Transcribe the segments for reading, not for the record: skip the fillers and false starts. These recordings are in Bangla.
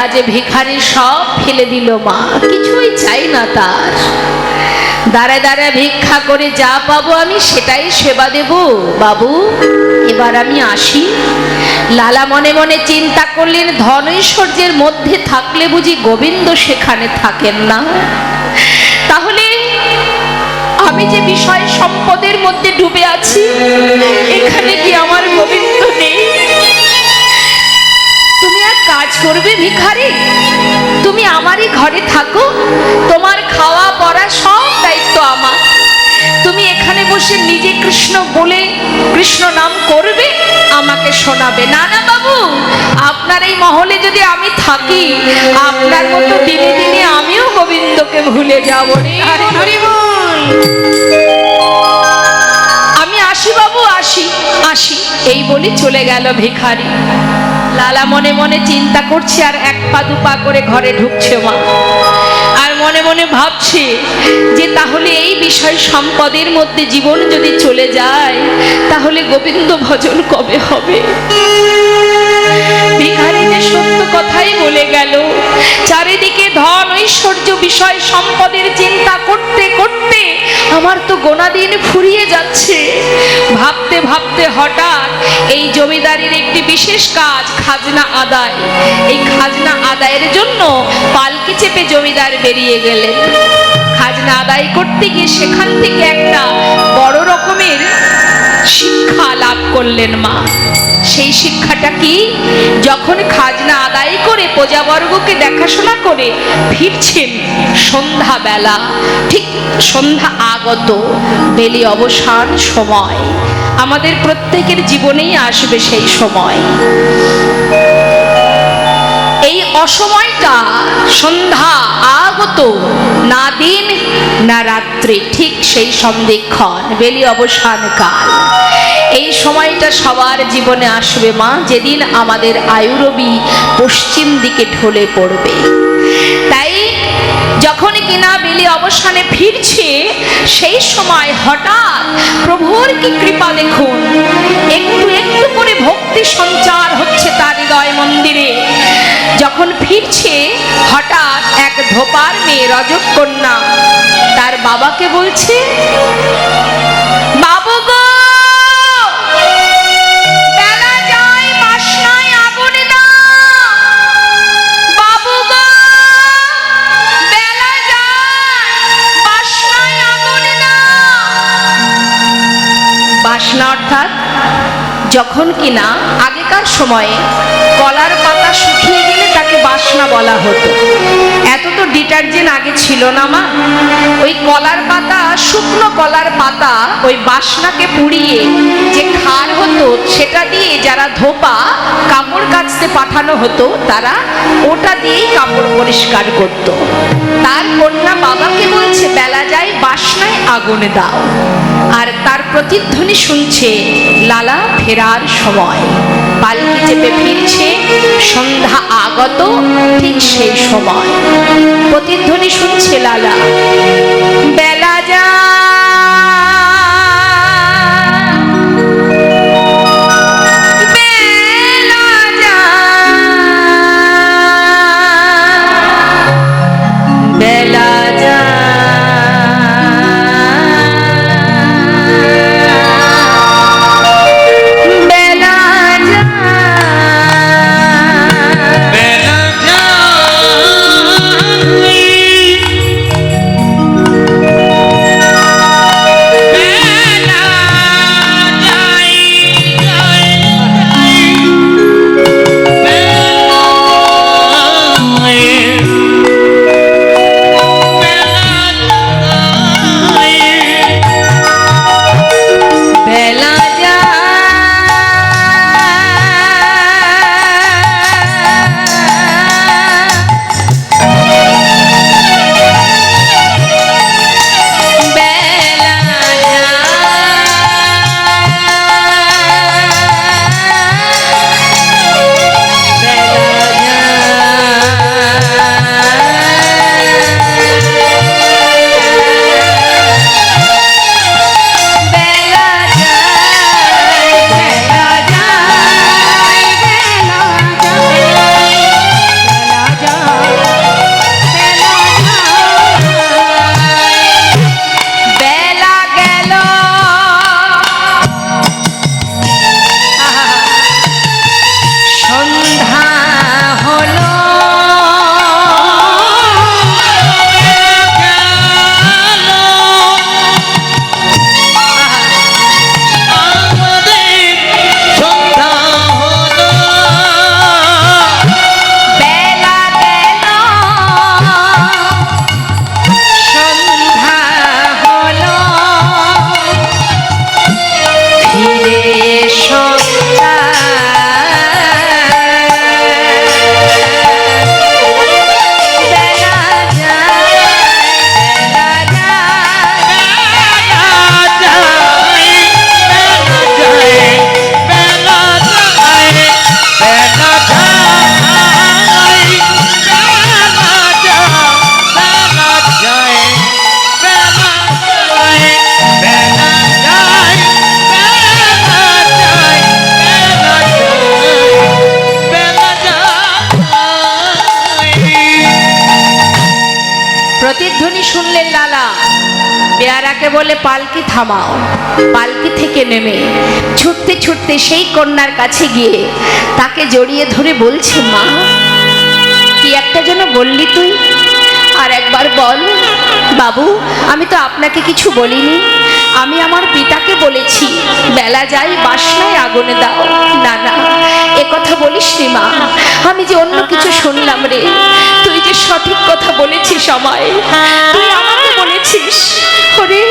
আজ ভিখারি সব ফেলে দিল মা, কিছুই চাই না তার। দাঁড়ে দাঁড়ে ভিক্ষা করে যা পাবো আমি সেটাই সেবা দেব। বাবু এবার আমি আসি। লালা মনে মনে চিন্তা করলেন, ধন ঐশ্বর্যের মধ্যে থাকলে বুঝি গোবিন্দ সেখানে থাকেন না? তাহলে আমি যে বিষয় সম্পদের মধ্যে ডুবে আছি, এখানে কি আমার গোবিন্দ নেই? তুমি এক কাজ করবে ভিখারি, তুমি আমারই ঘরে থাকো, তোমার খাওয়া পড়া সব দায়িত্ব আমার। তুমি এখানে বসে নিজে কৃষ্ণ বলে কৃষ্ণ নাম করবে, আমাকে শোনাবে। না না বাবু, আপনার এই মহলে যদি আমি থাকি, আপনার মতো দিনে দিনে আমিও গোবিন্দকে ভুলে যাব। আমি আসি বাবু, আসি আসি, এই বলি চলে গেল ভিখারি। লালা মনে মনে চিন্তা করছে আর এক পা দুপা করে ঘরে ঢুকছে মা, আর মনে মনে ভাবছে যে তাহলে এই বিষয় সম্পদের মধ্যে জীবন যদি চলে যায়, তাহলে গোবিন্দ ভজন কবে হবে? ভিখারি যে সত্য কথাই বলে গেল। চারিদিকে ধন ঐশ্বর্য বিষয় সম্পদের চিন্তা করতে করতে আমার তো গোনা দিন ফুরিয়ে যাচ্ছে। ভাবতে ভাবতে হঠাৎ এই জমিদারির একটি বিশেষ কাজ, খাজনা আদায়। এই খাজনা আদায়ের জন্য পালকি চেপে জমিদার বেরিয়ে গেলেন। খাজনা আদায় করতে গিয়ে সেখান থেকে একটা বড় রকমের শিক্ষা লাভ করলেন মা। সেই শিক্ষাটা কি? যখন খাজনা আদায় করে প্রজাবর্গকে দেখাশোনা করে ফিরছেন সন্ধ্যাবেলা, ঠিক সন্ধ্যা আগত, বেলি অবসান সময়, আমাদের প্রত্যেকের জীবনেই আসবে সেই সময়। এই অসময়টা সন্ধ্যা আগত, না দিন না রাত্রি, ঠিক সেই সন্ধিক্ষণ, বেলি অবসান কাল। এই সময়টা সবার জীবনে আসবে মা, যেদিন আমাদের আয়ুরবি পশ্চিম দিকে ঢলে পড়বে। তাই যখন কিনা বেলি অবসানে ফিরছে, সেই সময় হঠাৎ প্রভুর কি কৃপা দেখুন, একটু একটু করে ভক্তি সঞ্চার হচ্ছে তার হৃদয় মন্দিরে। যখন ফিরছে হঠাৎ এক ধোপার মেয়ে রজকন্যা তার বাবাকে বলছে, বাবু গো, বেলা যায়, বাসনায় আগুন দাও। বাবু গো, বেলা যায়, বাসনায় আগুন দাও। বাসনা অর্থাৎ যখন কিনা আগেকার সময়ে কলার পাতা শুকিয়ে গেলে তাকে বাসনা বলা হতো। এত তো ডিটারজেন্ট আগে ছিল না মা। ওই কলার পাতা, শুকনো কলার পাতা, ওই বাসনাকে পুড়িয়ে যে খার হতো, সেটা দিয়ে যারা ধোপা কাপড় কাচতে পাঠানো হতো, তারা ওটা দিয়েই কাপড় পরিষ্কার করত। তার কন্যা বাবাকে বলছে, বেলা যায়, বাসনায় আগুন দাও। আর তার প্রতিধ্বনি শুনছে লালা ফেরার সময়। পালকি চেপে ফিরছে, সন্ধ্যা আগত, ঠিক সেই সময় প্রতিধ্বনি শুনছে লালা, বেলা যায়, বেলা যায়, বেলা যায়। শুনলেন লালা। পেয়ারাকে বলে পালকি থামাও। পালকি থেকে নেমে ছুটতে ছুটতে সেই কন্যার কাছে গিয়ে তাকে জড়িয়ে ধরে বলছে, মা কি একটা যেন বললি তুই, আর একবার বল। বাবু, আমি তো আপনাকে কিছু বলিনি, আমি আমার পিতাকে বলেছি বেলা যাই বাসনায় আগুনে দাও। না না, এ কথা বলিস নি মা, আমি যে অন্য কিছু শুনলাম রে। তুই যে সঠিক কথা বলেছিস আমায়, তুই আমাকে বলেছিস। ওরে,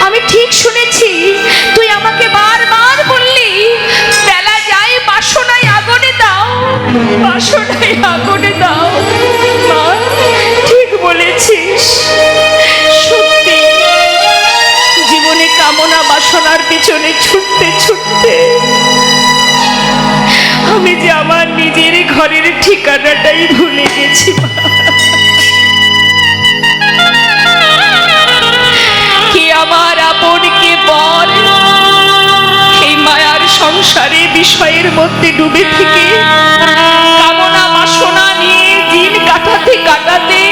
আমি ঠিক শুনেছি, তুই আমাকে বারবার বললি বেলা যাই বাসনায় আগুনে দাও, বাসনায় আগুনে দাও। মা ঠিক বলেছিস, সত্যি জীবনে কামনা বাসনার পিছনে ছুটতে ছুটতে আমি যে আমার নিজের ঘরের ঠিকানাটাই ভুলে গেছি। কে আমার আপন কে পর, এই মায়ার সংসারে বিষয়ের মধ্যে ডুবে থেকে কামনা বাসনা নিয়ে দিন কাটাতে কাটাতে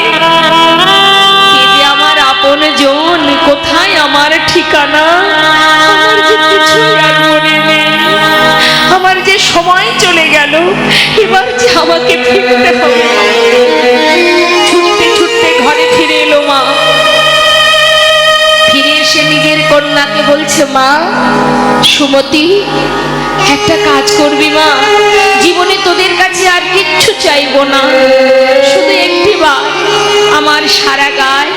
কে যে আমার আপন জন, কোথায় আমার ঠিকানা, আমার যে কিছুই আর মনে নেই। আমার যে সময় চলে গেল, এবার যে আমাকে ফিরতে হবে। ছুটতে ছুটতে ঘরে ফিরে এলো মা। ফিরে এসে নিজের কন্যাকে বলছে, মা সুমতি, একটা কাজ করবি মা, জীবনে তোদের কাছে আর কিচ্ছু চাইবো না, শুধু একটি বার আমার সারা গায়ে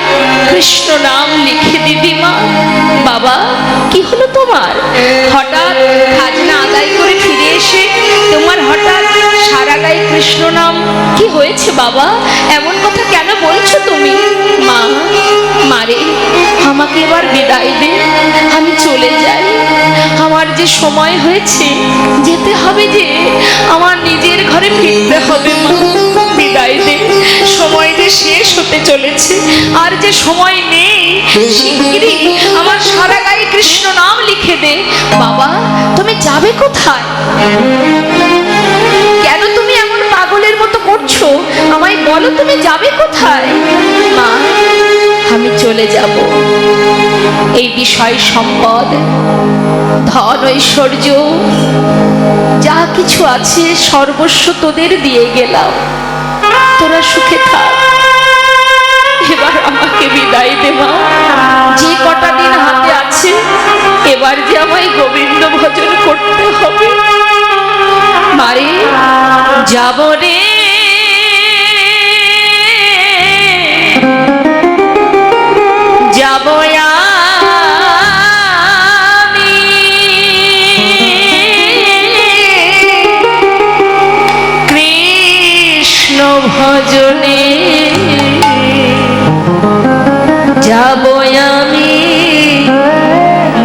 কৃষ্ণ নাম লিখে দিবি মা। বাবা, কি হলো তোমার? হঠাৎ খাজনা আদায় করে ফিরে এসে তোমার হঠাৎ সারা গায়ে কৃষ্ণ নাম, কি হয়েছে বাবা? এমন কথা কেন বলছো তুমি? মা, মারে আমাকে এবার বিদায় দে, আমি চলে যাই। আমার যে সময় হয়েছে, যেতে হবে, যে আমার নিজের ঘরে ফিরতে হবে। মা বিদায় দে, সময় যে শেষ হতে চলেছে, আর যে সময় নেই। শিগগিরই আমার সারা গায়ে কৃষ্ণ নাম লিখে দে। বাবা, তুমি যাবে কোথায়? কেন তুমি এমন পাগলের মতো করছো? আমায় বলো, তুমি যাবে কোথায়? মা, আমি চলে যাব। এই বিষয় সম্পদ, ধন ঐশ্বর্য যা কিছু আছে সর্বস্ব তোদের দিয়ে গেলাম, তোরা সুখে থাক। এবার আমাকে বিদায় দে মা, যে কটা দিন হাতে আছে এবার যে আমায় গোবিন্দ ভজন করতে হবে। মারে যাব রে, যাব আমি কৃষ্ণ ভজনে, যাব আমি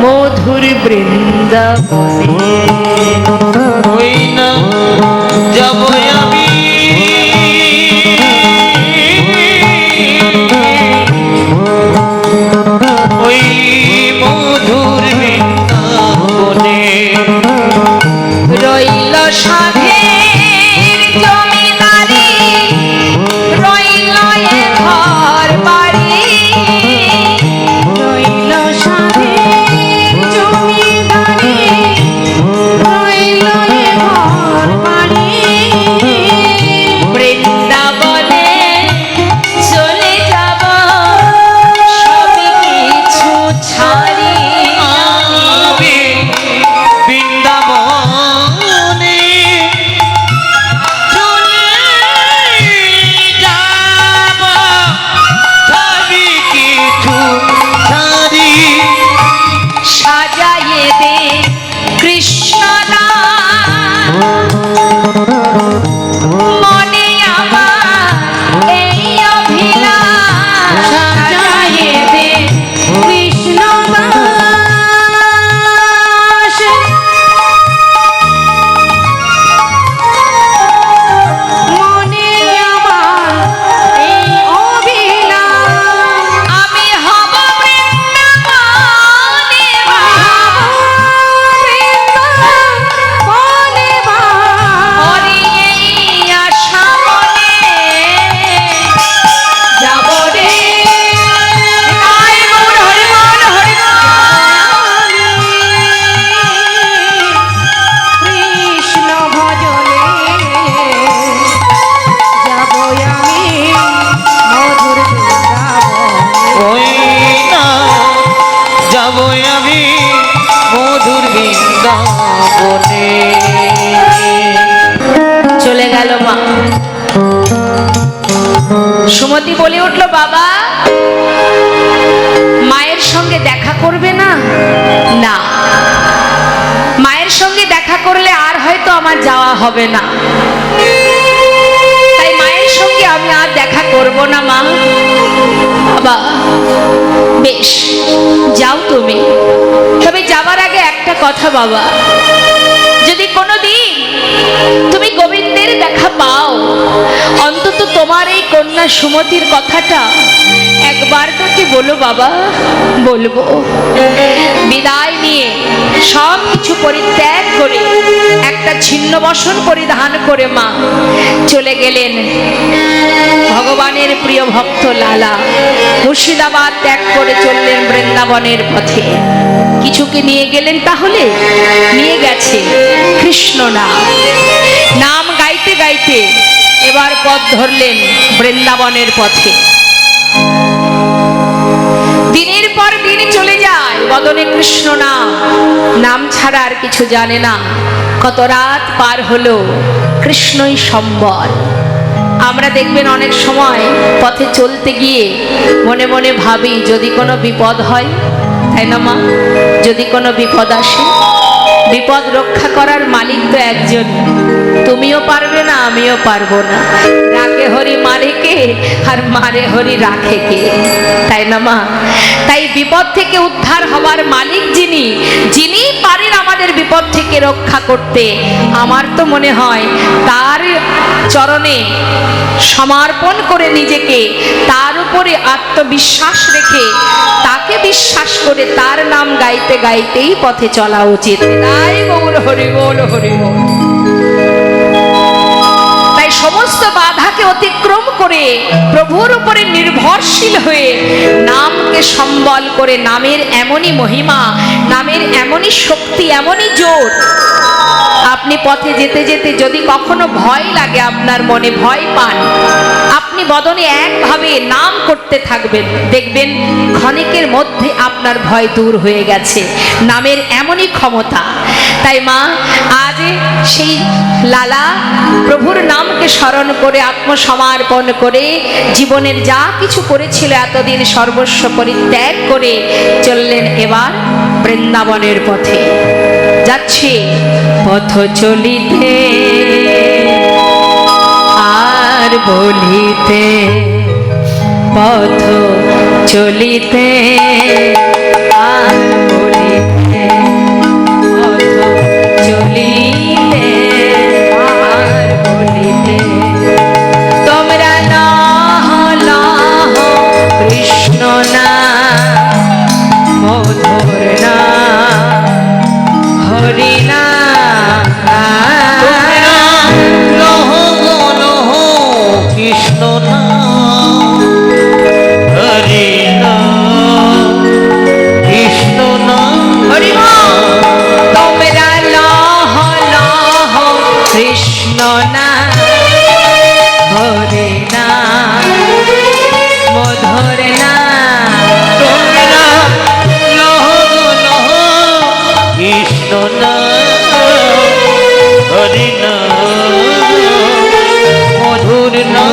মধুর বৃন্দাবনে। ওই না যাব আমি ওই মধুর বৃন্দাবনে। রইল সাধের জমিদারি, রইল এ ঘর বাড়ি, রইল সাধের জমিদারি, রইল এ ঘর বাড়ি। বনে। চলে গেল মা। সুমতি বলে উঠলো, বাবা মায়ের সঙ্গে দেখা করবে না? না, মায়ের সঙ্গে দেখা করলে আর হয়তো আমার যাওয়া হবে না, তাই মায়ের সঙ্গে আমি আর দেখা করব না মা। বাবা বেশ, যাও তুমি, তবে যাবার আগে একটা কথা বাবা, যদি কোনোদিন তুমি গোবিন্দের দেখা পাও, অন্তত তোমার এই কন্যা সুমতির কথাটা একবার তাকে বলো বাবা। বলবো। বিদায় নিয়ে সব কিছু পরিত্যাগ করে একটা ছিন্ন বসন পরিধান করে মা চলে গেলেন ভগবানের প্রিয় ভক্ত লালা। মুর্শিদাবাদ ত্যাগ করে চললেন বৃন্দাবনের পথে। কিছুকে নিয়ে গেলেন, তাহলে নিয়ে গেছে কৃষ্ণ নাম। নাম গাইতে গাইতে এবার পথ ধরলেন বৃন্দাবনের পথে। দিনের পর দিন চলে যায়, বদনে কৃষ্ণ নাম, নাম ছাড়া আর কিছু জানে না। কত রাত পার হলো, কৃষ্ণই সম্বল। আমরা দেখবেন অনেক সময় পথে চলতে গিয়ে মনে মনে ভাবি যদি কোনো বিপদ হয়, তাই না মা? যদি কোনো বিপদ আসে, বিপদ রক্ষা করার মালিক তো একজন, তুমিও পারবে না, আমিও পারবো না। রাখে হরি মারে কে, আর মারে হরি রাখে কে, তাই না মা? তাই বিপদ থেকে উদ্ধার হবার মালিক যিনি, যিনি পারেন আমাদের বিপদ থেকে রক্ষা করতে, আমার তো মনে হয় তার চরণে সমর্পণ করে নিজেকে, তার উপরে আত্মবিশ্বাস রেখে, তাকে বিশ্বাস করে তার নাম গাইতে গাইতেই পথে চলা উচিত। তাই গৌর হরি বল, হরি বল। তাই সমস্ত বাধাকে অতিক্রম করে প্রভুর উপরে নির্ভরশীল হয়ে নামকে সম্বল করে, নামের এমনই মহিমা, নামের এমনই শক্তি, এমনই জোর। আপনি পথে যেতে যেতে যদি কখনো ভয় লাগে, আপনার মনে ভয় পান, আপনি বদনে একভাবে নাম করতে থাকবেন, দেখবেন ক্ষণিকের মধ্যে আপনার ভয় দূর হয়ে গেছে। নামের এমনই ক্ষমতা। তাই মা আজ সেই লালা প্রভুর নামকে স্মরণ করে, আত্মসমর্পণ করে, জীবনের যা কিছু করেছিল এতদিন সর্বস্ব পরিত্যাগ করে চললেন এবার বৃন্দাবনের পথে। যাচ্ছে পথ চলিতে আর বলিতে, পথ চলিতে আর বলিতে, পথ চলিতে আর বলিতে, তোমরা লহ লহ কৃষ্ণ না, মধুর না, হরি না, লহ লহ কৃষ্ণ নাম, হরি নাম, কৃষ্ণ নাম, হরি বল। তোমরা লহ লহ কৃষ্ণ না, হরি না, মধুর না, তোমরা লহ লহ কৃষ্ণ নাম, হরি নাম, মধুর নাম।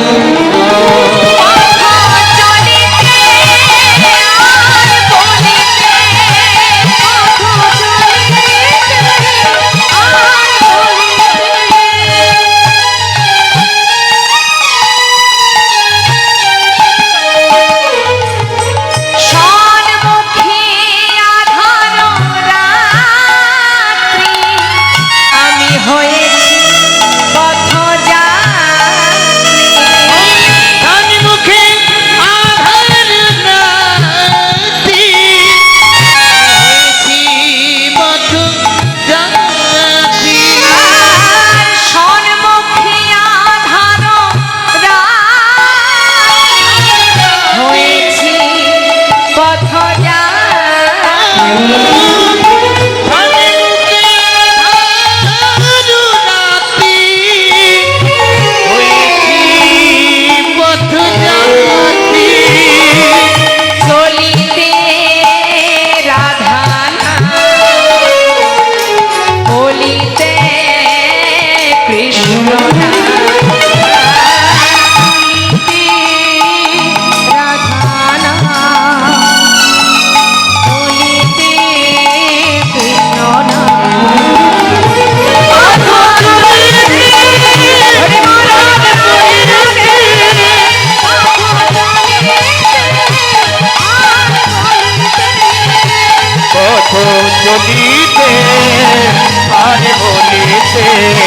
চলিতে বলিতে আর বলিতে